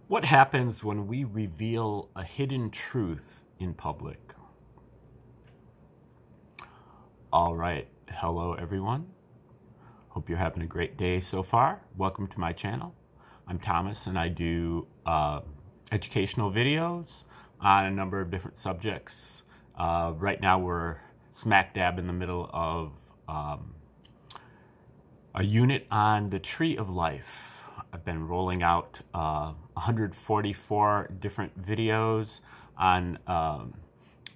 What happens when we reveal a hidden truth in public? All right, hello everyone. Hope you're having a great day so far. Welcome to my channel. I'm Thomas and I do educational videos on a number of different subjects. Right now we're smack dab in the middle of a unit on the tree of life. I've been rolling out 144 different videos on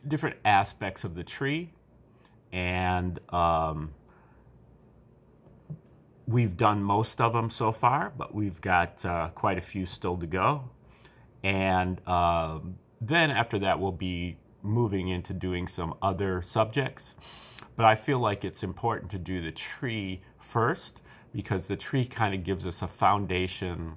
different aspects of the tree, and we've done most of them so far, but we've got quite a few still to go. And then after that we'll be moving into doing some other subjects. But I feel like it's important to do the tree first, because the tree kind of gives us a foundation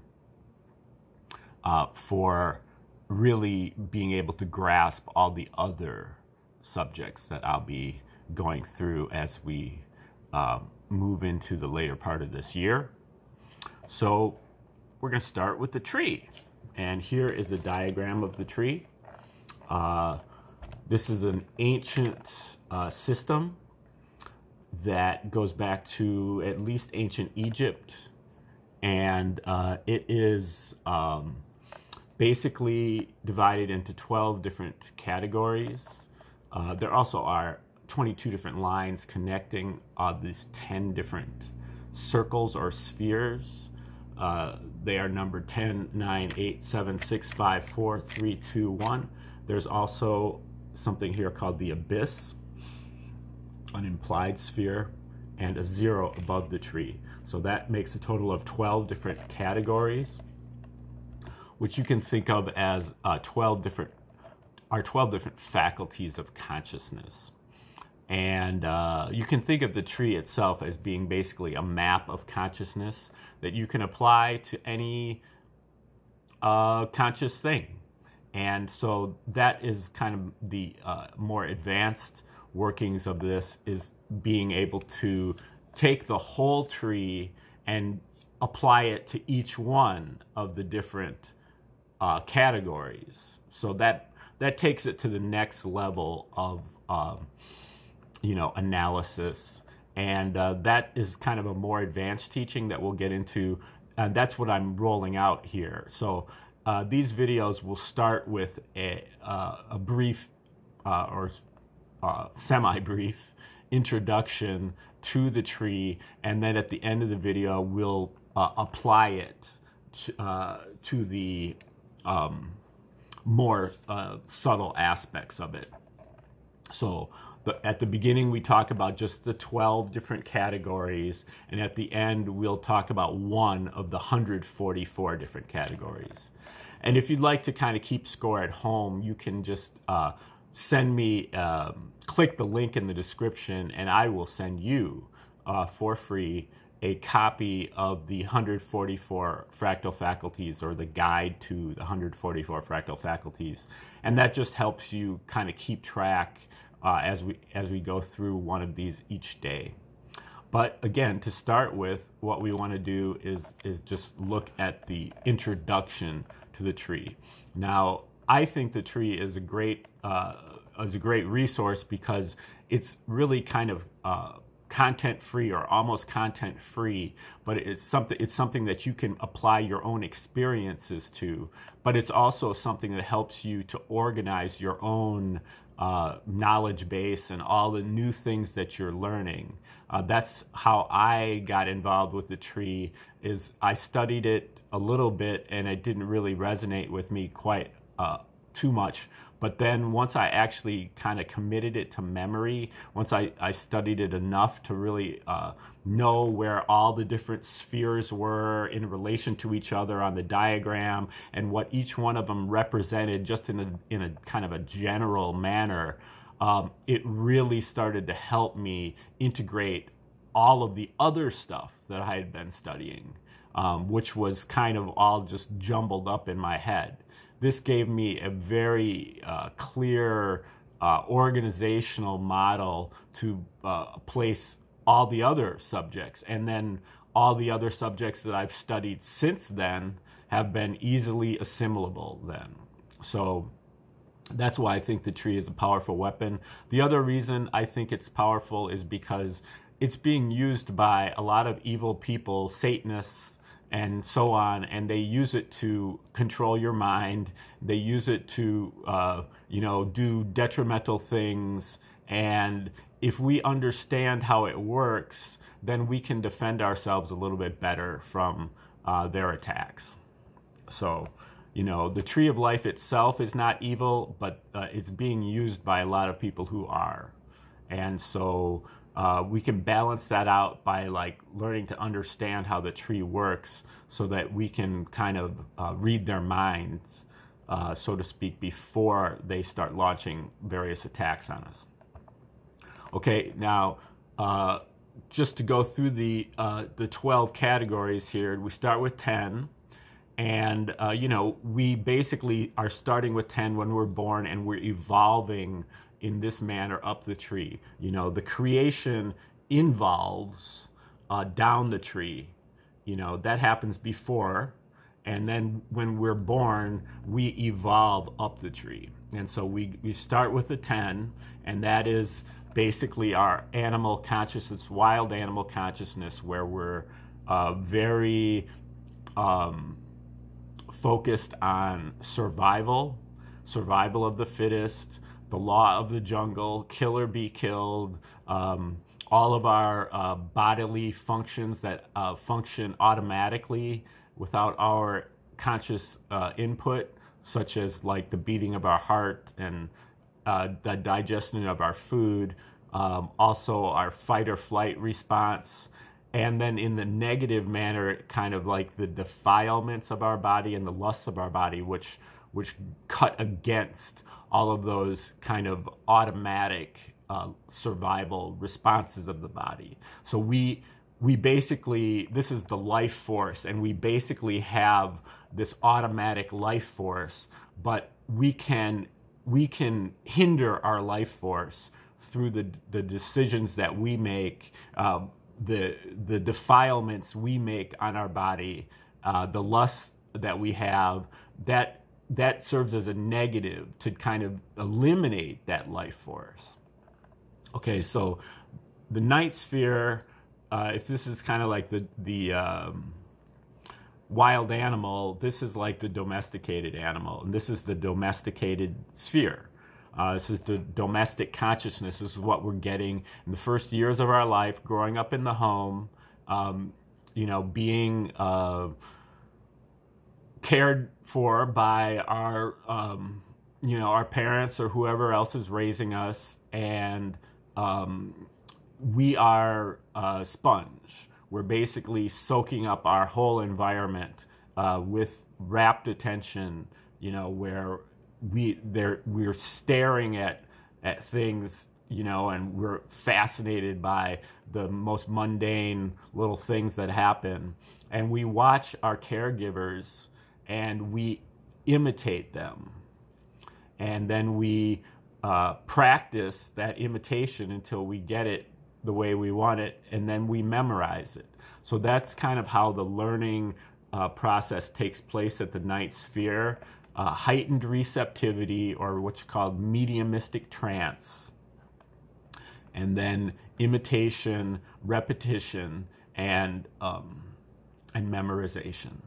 for really being able to grasp all the other subjects that I'll be going through as we move into the later part of this year. So we're going to start with the tree. And here is a diagram of the tree. This is an ancient system that goes back to at least ancient Egypt, and it is basically divided into 12 different categories. There also are 22 different lines connecting these 10 different circles or spheres. They are numbered 10, 9, 8, 7, 6, 5, 4, 3, 2, 1. There's also something here called the abyss, an implied sphere, and a 0 above the tree. So that makes a total of 12 different categories, which you can think of as 12 different faculties of consciousness. And you can think of the tree itself as being basically a map of consciousness that you can apply to any conscious thing. And so that is kind of the more advanced workings of this, is being able to take the whole tree and apply it to each one of the different categories. So that takes it to the next level of analysis, and that is kind of a more advanced teaching that we'll get into. That's what I'm rolling out here. So these videos will start with a brief or semi-brief introduction to the tree, and then at the end of the video we'll apply it to the more subtle aspects of it. So at the beginning we talk about just the 12 different categories, and at the end we'll talk about one of the 144 different categories. And if you'd like to kind of keep score at home, you can just send me, click the link in the description, and I will send you for free a copy of the 144 Fractal Faculties, or the guide to the 144 Fractal Faculties. And that just helps you kind of keep track as we go through one of these each day. But again, to start with, what we want to do is just look at the introduction to the tree. Now, I think the tree is a great resource because it's really kind of content-free, or almost content-free, but it's something that you can apply your own experiences to. But it's also something that helps you to organize your own knowledge base and all the new things that you're learning. That's how I got involved with the tree. Is I studied it a little bit and it didn't really resonate with me quite too much. But then once I actually kind of committed it to memory, once I studied it enough to really know where all the different spheres were in relation to each other on the diagram, and what each one of them represented just in a kind of a general manner, it really started to help me integrate all of the other stuff that I had been studying, which was kind of all just jumbled up in my head. This gave me a very clear organizational model to place all the other subjects, and then all the other subjects that I've studied since then have been easily assimilable then. So that's why I think the tree is a powerful weapon. The other reason I think it's powerful is because it's being used by a lot of evil people, Satanists, and so on, and they use it to control your mind. They use it to, do detrimental things. And if we understand how it works, then we can defend ourselves a little bit better from their attacks. So, the tree of life itself is not evil, but it's being used by a lot of people who are. And so we can balance that out by learning to understand how the tree works so that we can kind of read their minds, so to speak, before they start launching various attacks on us. Okay, now just to go through the 12 categories here, we start with 10. And, we basically are starting with 10 when we're born, and we're evolving in this manner up the tree. The creation involves down the tree. That happens before. And then when we're born, we evolve up the tree. And so we start with the 10, and that is basically our animal consciousness, wild animal consciousness, where we're very focused on survival of the fittest, the law of the jungle, kill or be killed, all of our bodily functions that function automatically without our conscious input, such as the beating of our heart and the digestion of our food, also our fight or flight response. And then in the negative manner, kind of like the defilements of our body and the lusts of our body, which cut against all of those kind of automatic survival responses of the body. So we basically, this is the life force, and we basically have this automatic life force, but we can hinder our life force through the decisions that we make, the defilements we make on our body, the lust that we have, that serves as a negative to kind of eliminate that life force. Okay, so the night sphere, if this is kind of like the wild animal, this is like the domesticated animal, and this is the domesticated sphere. This is the domestic consciousness. This is what we're getting in the first years of our life, growing up in the home, being cared for by our, our parents or whoever else is raising us, and we are a sponge. We're basically soaking up our whole environment with rapt attention, where we're staring at things, and we're fascinated by the most mundane little things that happen. And we watch our caregivers and we imitate them. And then we practice that imitation until we get it the way we want it, and then we memorize it. So that's kind of how the learning process takes place at the night sphere. Heightened receptivity, or what's called mediumistic trance, and then imitation, repetition, and memorization.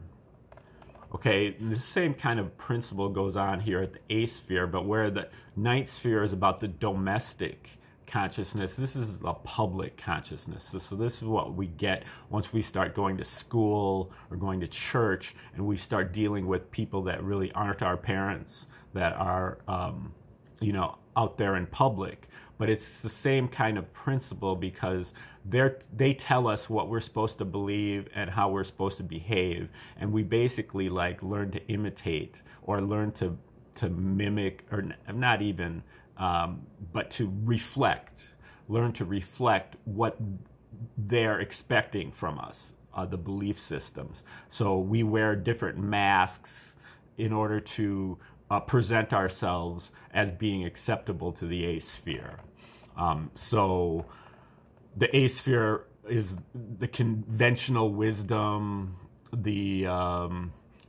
Okay, the same kind of principle goes on here at the A sphere, but where the night sphere is about the domestic consciousness, this is a public consciousness. So this is what we get once we start going to school or going to church, and we start dealing with people that really aren't our parents, that are out there in public. But it's the same kind of principle, because they tell us what we're supposed to believe and how we're supposed to behave, and we basically learn to imitate or learn to mimic, or not even but to reflect, learn to reflect what they're expecting from us, the belief systems. So we wear different masks in order to present ourselves as being acceptable to the A sphere. So the A sphere is the conventional wisdom, the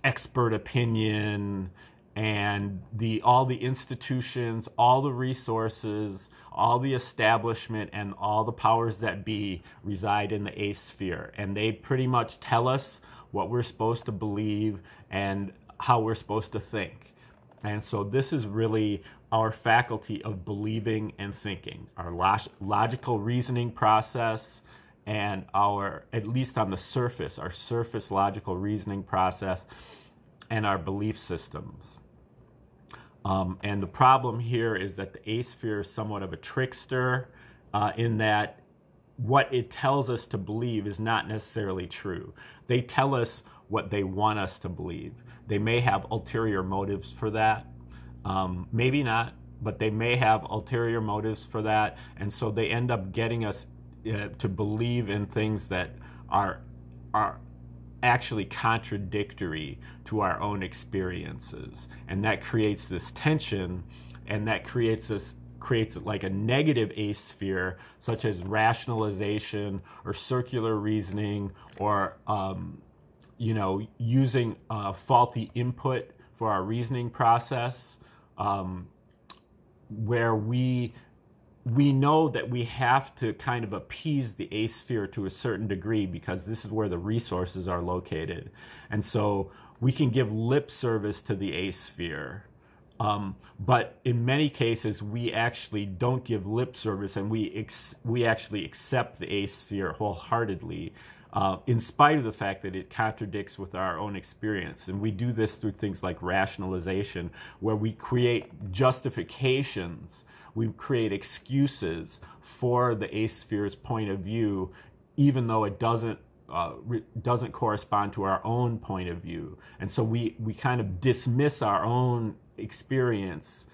expert opinion and all the institutions, all the resources, all the establishment, and all the powers that be reside in the sphere. And they pretty much tell us what we're supposed to believe and how we're supposed to think. And so this is really our faculty of believing and thinking, our logical reasoning process, and our, at least on the surface, our surface logical reasoning process, and our belief systems. And the problem here is that the sphere is somewhat of a trickster in that what it tells us to believe is not necessarily true. They tell us what they want us to believe. They may have ulterior motives for that. Maybe not, but they may have ulterior motives for that. And so they end up getting us to believe in things that are actually contradictory to our own experiences. And that creates this tension, and that creates like a negative sphere, such as rationalization or circular reasoning, or using faulty input for our reasoning process, where we know that we have to kind of appease the sphere to a certain degree because this is where the resources are located. And so we can give lip service to the sphere. But in many cases, we actually don't give lip service, and we actually accept the sphere wholeheartedly, in spite of the fact that it contradicts with our own experience. And we do this through things like rationalization, where we create justifications, we create excuses for the sphere's point of view, even though it doesn't correspond to our own point of view. And so we kind of dismiss our own experience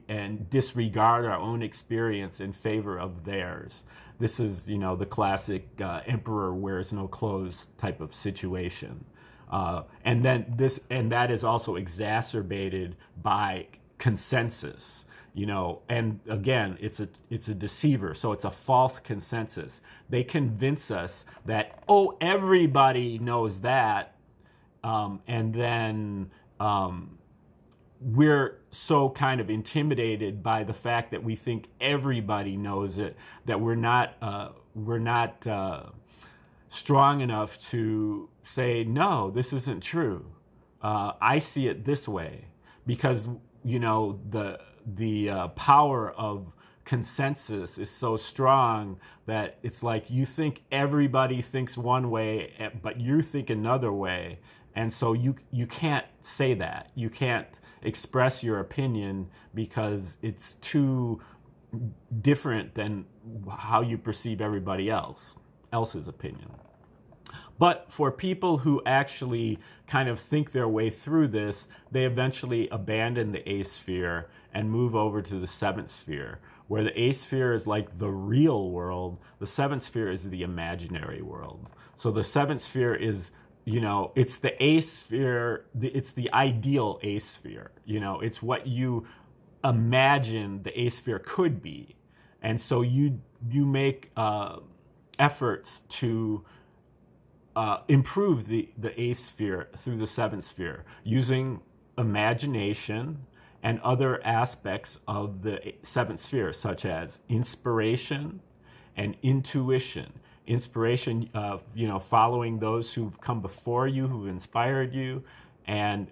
and disregard our own experience in favor of theirs. This is, the classic emperor wears no clothes type of situation. And that is also exacerbated by consensus. And again, it's a deceiver. So it's a false consensus. They convince us that, oh, everybody knows that. And then we're so kind of intimidated by the fact that we think everybody knows it, that we're not strong enough to say, no, this isn't true. I see it this way, because, the power of consensus is so strong that it's like you think everybody thinks one way, but you think another way. And so you can't say that. You can't express your opinion because it's too different than how you perceive everybody else's opinion. But for people who actually kind of think their way through this, they eventually abandon the sphere and move over to the seventh sphere, where the sphere is like the real world. The seventh sphere is the imaginary world. So the seventh sphere is, it's the sphere, it's the ideal sphere. It's what you imagine the sphere could be. And so you make efforts to improve the sphere through the seventh sphere using imagination and other aspects of the seventh sphere, such as inspiration and intuition. Inspiration, following those who've come before you, who've inspired you, and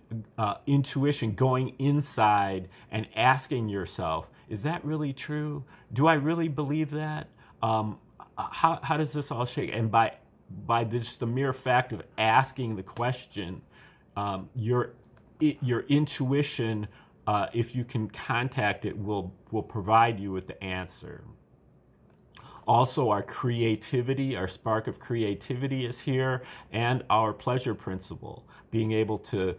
intuition, going inside and asking yourself, is that really true? Do I really believe that? How does this all shake? And by just the mere fact of asking the question, your intuition, if you can contact it, will provide you with the answer. Also, our creativity, our spark of creativity is here, and our pleasure principle, being able to,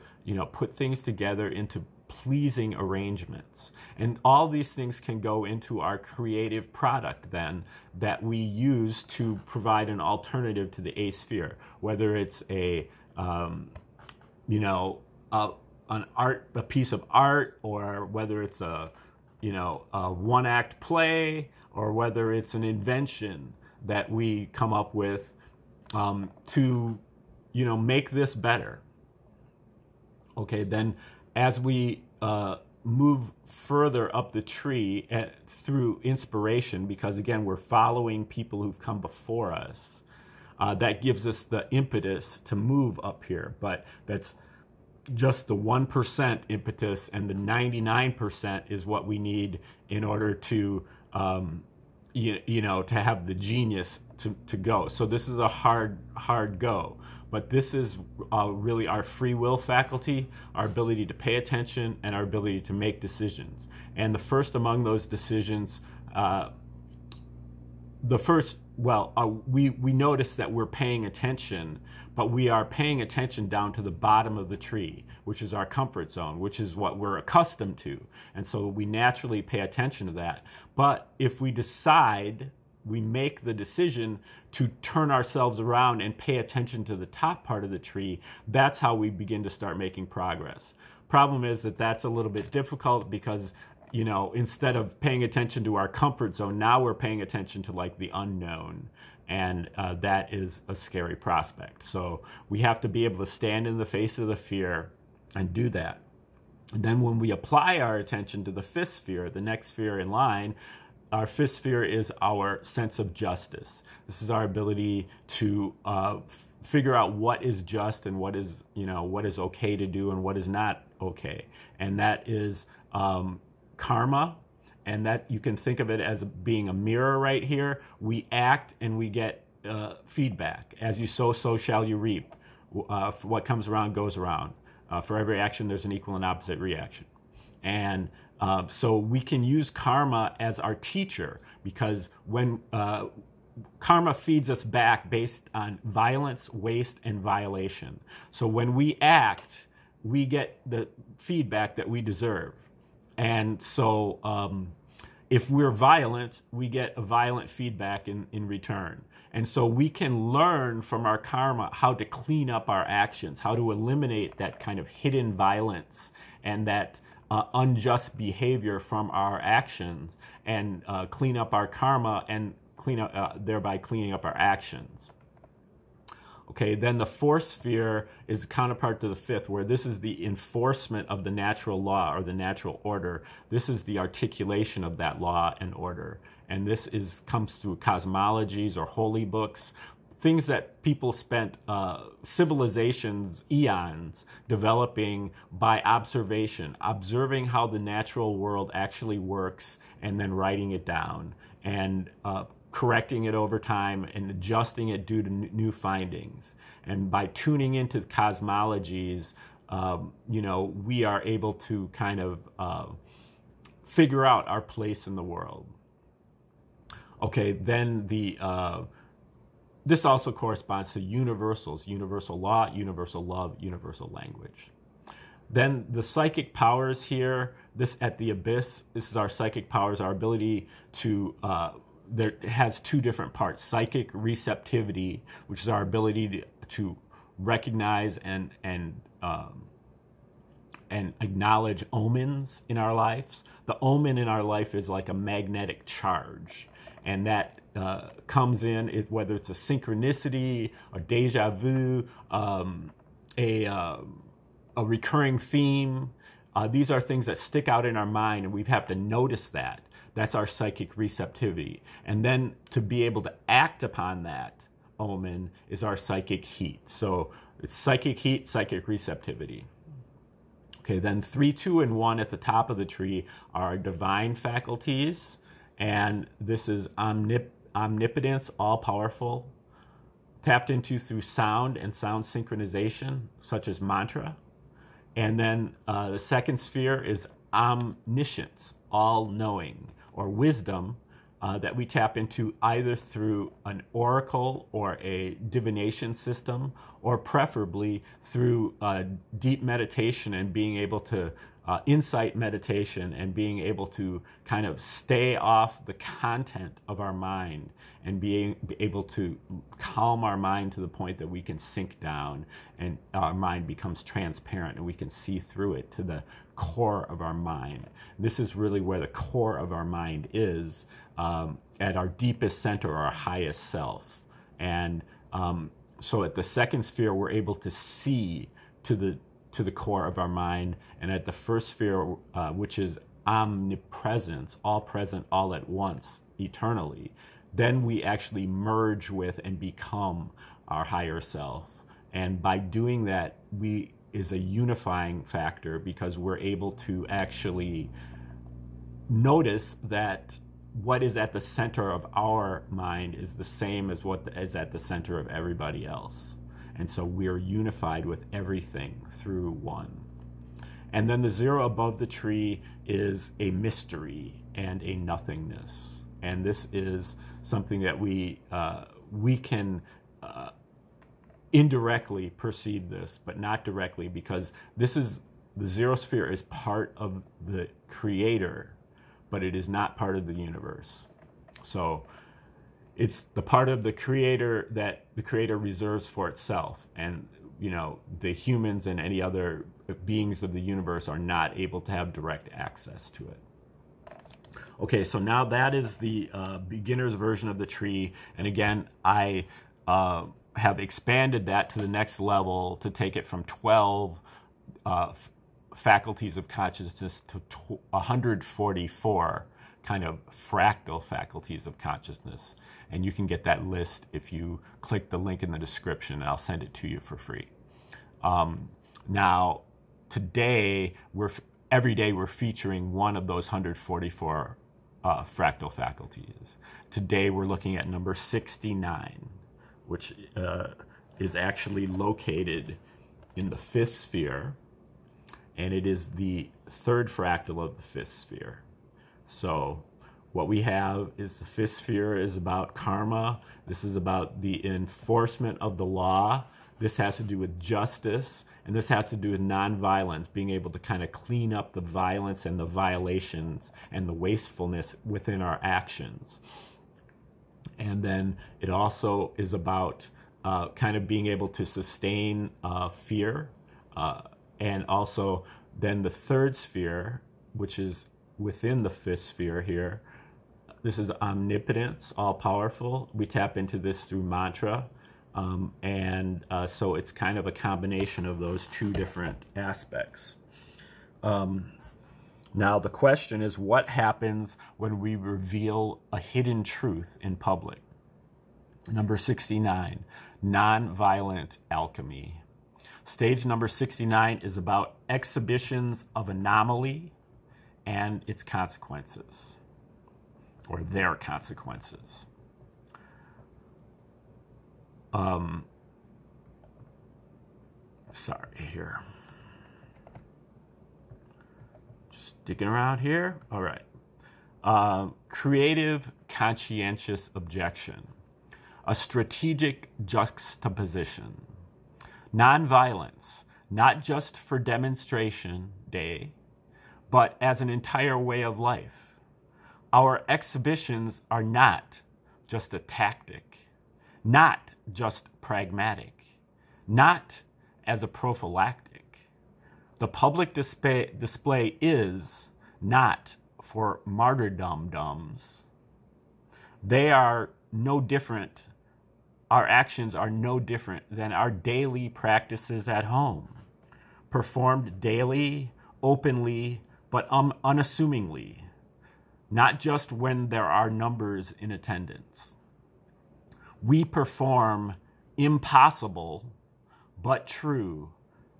put things together into pleasing arrangements. And all these things can go into our creative product then that we use to provide an alternative to the sphere, whether it's a piece of art, or whether it's a one-act play, or whether it's an invention that we come up with to make this better. Okay, then as we move further up the tree through inspiration, because again, we're following people who've come before us, that gives us the impetus to move up here. But that's just the 1% impetus, and the 99% is what we need in order to, you know, to have the genius to go. So this is a hard go. But this is really our free will faculty, our ability to pay attention, and our ability to make decisions. And the first among those decisions, we notice that we're paying attention, but we are paying attention down to the bottom of the tree, which is our comfort zone, which is what we're accustomed to. And so we naturally pay attention to that. But if we decide, we make the decision to turn ourselves around and pay attention to the top part of the tree, that's how we begin to start making progress. Problem is that that's a little bit difficult because, you know, instead of paying attention to our comfort zone, now we're paying attention to like the unknown. And that is a scary prospect. So we have to be able to stand in the face of the fear and do that. And then when we apply our attention to the fifth sphere, the next sphere in line, our fifth sphere is our sense of justice. This is our ability to figure out what is just and what is, you know, what is okay to do and what is not okay. And that is karma. And that you can think of it as being a mirror right here. We act and we get feedback. As you sow, so shall you reap. What comes around goes around. For every action, there's an equal and opposite reaction. And so we can use karma as our teacher, because when karma feeds us back based on violence, waste, and violation. So when we act, we get the feedback that we deserve. And so if we're violent, we get a violent feedback in return. And so we can learn from our karma how to clean up our actions, how to eliminate that kind of hidden violence and that unjust behavior from our actions, and clean up our karma and thereby cleaning up our actions. Okay, then the fourth sphere is the counterpart to the fifth, where this is the enforcement of the natural law or the natural order. This is the articulation of that law and order. And this comes through cosmologies or holy books, things that people spent civilizations, eons, developing by observation, observing how the natural world actually works and then writing it down. And correcting it over time and adjusting it due to new findings. And by tuning into cosmologies, you know, we are able to kind of figure out our place in the world. Okay, then this also corresponds to universals: universal law, universal love, universal language. Then the psychic powers here, this at the abyss, this is our psychic powers, our ability to there has two different parts: psychic receptivity, which is our ability to recognize and acknowledge omens in our lives. The omen in our life is like a magnetic charge, and that comes in whether it's a synchronicity, a deja vu, a recurring theme. These are things that stick out in our mind, and we have to notice that. That's our psychic receptivity. And then to be able to act upon that omen is our psychic heat. So it's psychic heat, psychic receptivity. Okay, then 3, 2, and 1 at the top of the tree are divine faculties. And this is omnipotence, all-powerful, tapped into through sound and sound synchronization, such as mantra. And then the second sphere is omniscience, all-knowing, or wisdom, that we tap into either through an oracle or a divination system, or preferably through deep meditation and being able to insight meditation and being able to kind of stay off the content of our mind and being able to calm our mind to the point that we can sink down and our mind becomes transparent and we can see through it to the core of our mind. This is really where the core of our mind is, at our deepest center, our highest self. And so at the second sphere, we're able to see to the to the core of our mind. And at the first sphere, which is omnipresence, all present, all at once, eternally, then we actually merge with and become our higher self. And by doing that, is a unifying factor, because we're able to actually notice that what is at the center of our mind is the same as what is at the center of everybody else. And so we're unified with everything through one. And then the zero above the tree is a mystery and a nothingness. And this is something that we can indirectly perceive this, but not directly, because the zero sphere is part of the creator, but it is not part of the universe. So it's the part of the creator that the creator reserves for itself. And, the humans and any other beings of the universe are not able to have direct access to it. Okay, so now that is the beginner's version of the tree. And again, I have expanded that to the next level to take it from 12 faculties of consciousness to 144 kind of fractal faculties of consciousness. And you can get that list if you click the link in the description, and I'll send it to you for free. Now, today, every day we're featuring one of those 144 fractal faculties. Today we're looking at number 69, which is actually located in the fifth sphere, and it is the third fractal of the fifth sphere. So what we have is the fifth sphere is about karma. This is about the enforcement of the law. This has to do with justice, and this has to do with nonviolence, being able to kind of clean up the violence and the violations and the wastefulness within our actions. And then it also is about kind of being able to sustain fear. And also then the third sphere, which is within the fifth sphere here, this is omnipotence, all-powerful. We tap into this through mantra. So it's kind of a combination of those two different aspects. Now the question is, what happens when we reveal a hidden truth in public? Number 69, nonviolent alchemy. Stage number 69 is about exhibitions of anomaly and its consequences, or their consequences. Sorry here. Just digging around here. All right. Creative conscientious objection. A strategic juxtaposition. Nonviolence, not just for demonstration day, but as an entire way of life. Our exhibitions are not just a tactic, not just pragmatic, not as a prophylactic. The public display is not for martyrdom-dums. They are no different. Our actions are no different than our daily practices at home, performed daily, openly, but unassumingly, not just when there are numbers in attendance. We perform impossible but true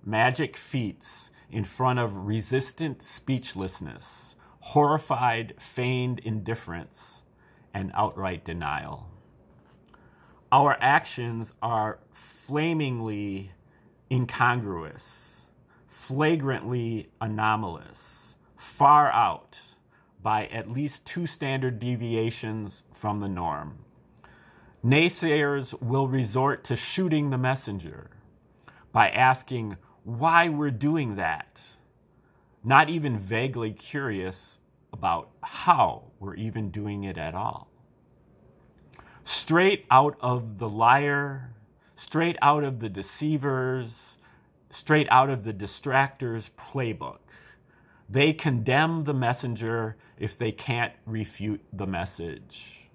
magic feats in front of resistant speechlessness, horrified feigned indifference, and outright denial. Our actions are flamingly incongruous, flagrantly anomalous, far out by at least 2 standard deviations from the norm. Naysayers will resort to shooting the messenger by asking why we're doing that, not even vaguely curious about how we're even doing it at all. Straight out of the liar, straight out of the deceivers, straight out of the distractors' playbook. They condemn the messenger if they can't refute the message.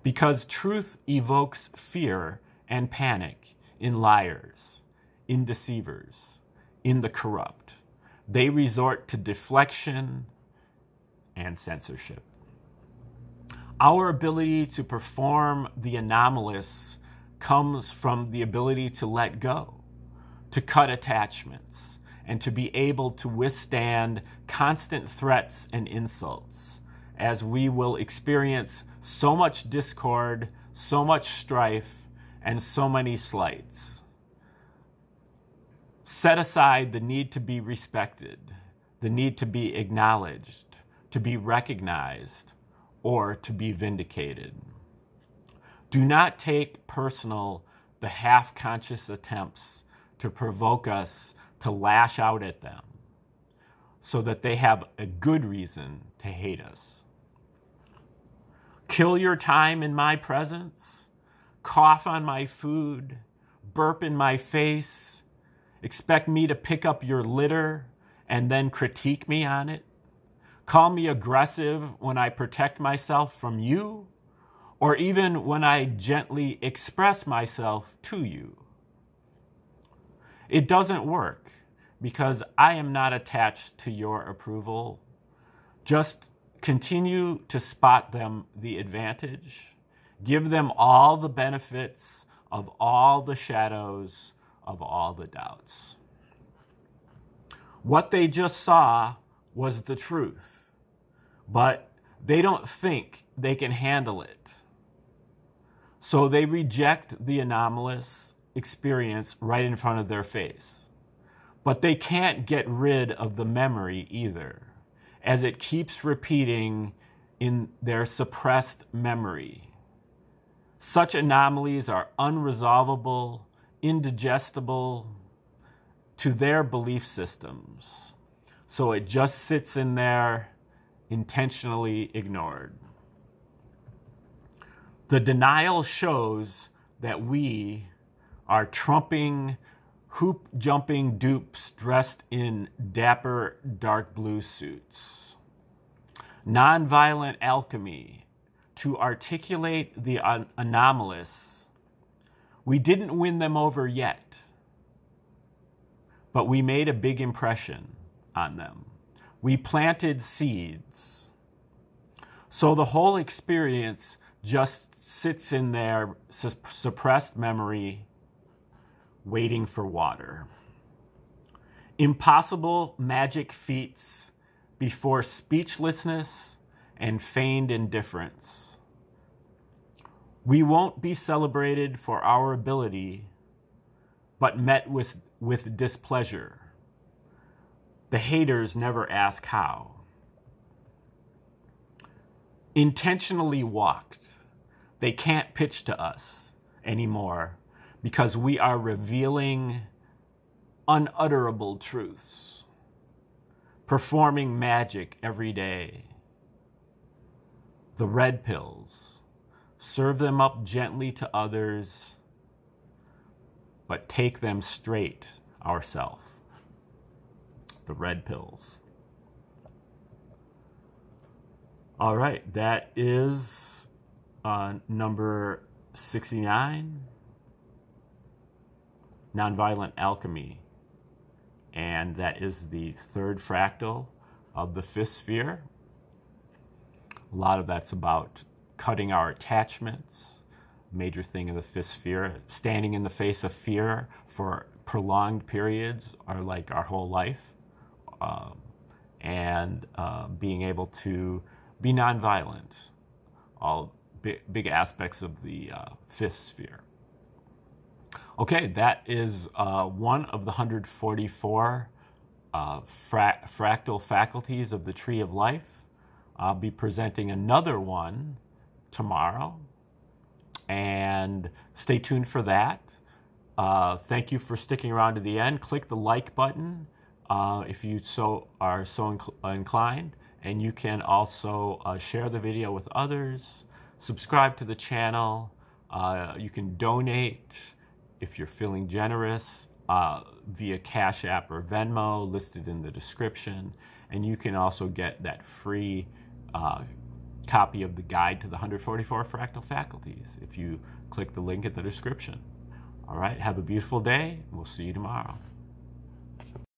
Because truth evokes fear and panic in liars, in deceivers, in the corrupt. They resort to deflection and censorship. Our ability to perform the anomalous comes from the ability to let go, to cut attachments, and to be able to withstand constant threats and insults, as we will experience so much discord, so much strife, and so many slights. Set aside the need to be respected, the need to be acknowledged, to be recognized, or to be vindicated. Do not take personal the half-conscious attempts to provoke us to lash out at them so that they have a good reason to hate us. Kill your time in my presence, cough on my food, burp in my face, expect me to pick up your litter and then critique me on it, call me aggressive when I protect myself from you, or even when I gently express myself to you. It doesn't work because I am not attached to your approval. Just continue to spot them the advantage. Give them all the benefits of all the shadows of all the doubts. What they just saw was the truth, but they don't think they can handle it. So they reject the anomalous experience right in front of their face. But they can't get rid of the memory either, as it keeps repeating in their suppressed memory. Such anomalies are unresolvable, indigestible to their belief systems. So it just sits in there, intentionally ignored. The denial shows that we are trumping, hoop-jumping dupes dressed in dapper dark blue suits. Nonviolent alchemy to articulate the anomalous. We didn't win them over yet, but we made a big impression on them. We planted seeds. So the whole experience just sits in their suppressed memory, waiting for water. Impossible magic feats before speechlessness and feigned indifference. We won't be celebrated for our ability, but met with displeasure. The haters never ask how. Intentionally walked. They can't pitch to us anymore because we are revealing unutterable truths, performing magic every day. The red pills, serve them up gently to others, but take them straight ourselves. The red pills. All right, that is number 69, Nonviolent Alchemy. And that is the third fractal of the fifth sphere. A lot of that's about cutting our attachments. Major thing of the fifth sphere, standing in the face of fear for prolonged periods, or like our whole life, and being able to be nonviolent. All big aspects of the fifth sphere. Okay, that is one of the 144 fractal faculties of the Tree of Life. I'll be presenting another one tomorrow, and stay tuned for that. Thank you for sticking around to the end. Click the like button if you are so inclined, and you can also share the video with others. Subscribe to the channel. You can donate if you're feeling generous via Cash App or Venmo, listed in the description. And you can also get that free copy of the guide to the 144 fractal faculties if you click the link in the description. All right, have a beautiful day. We'll see you tomorrow.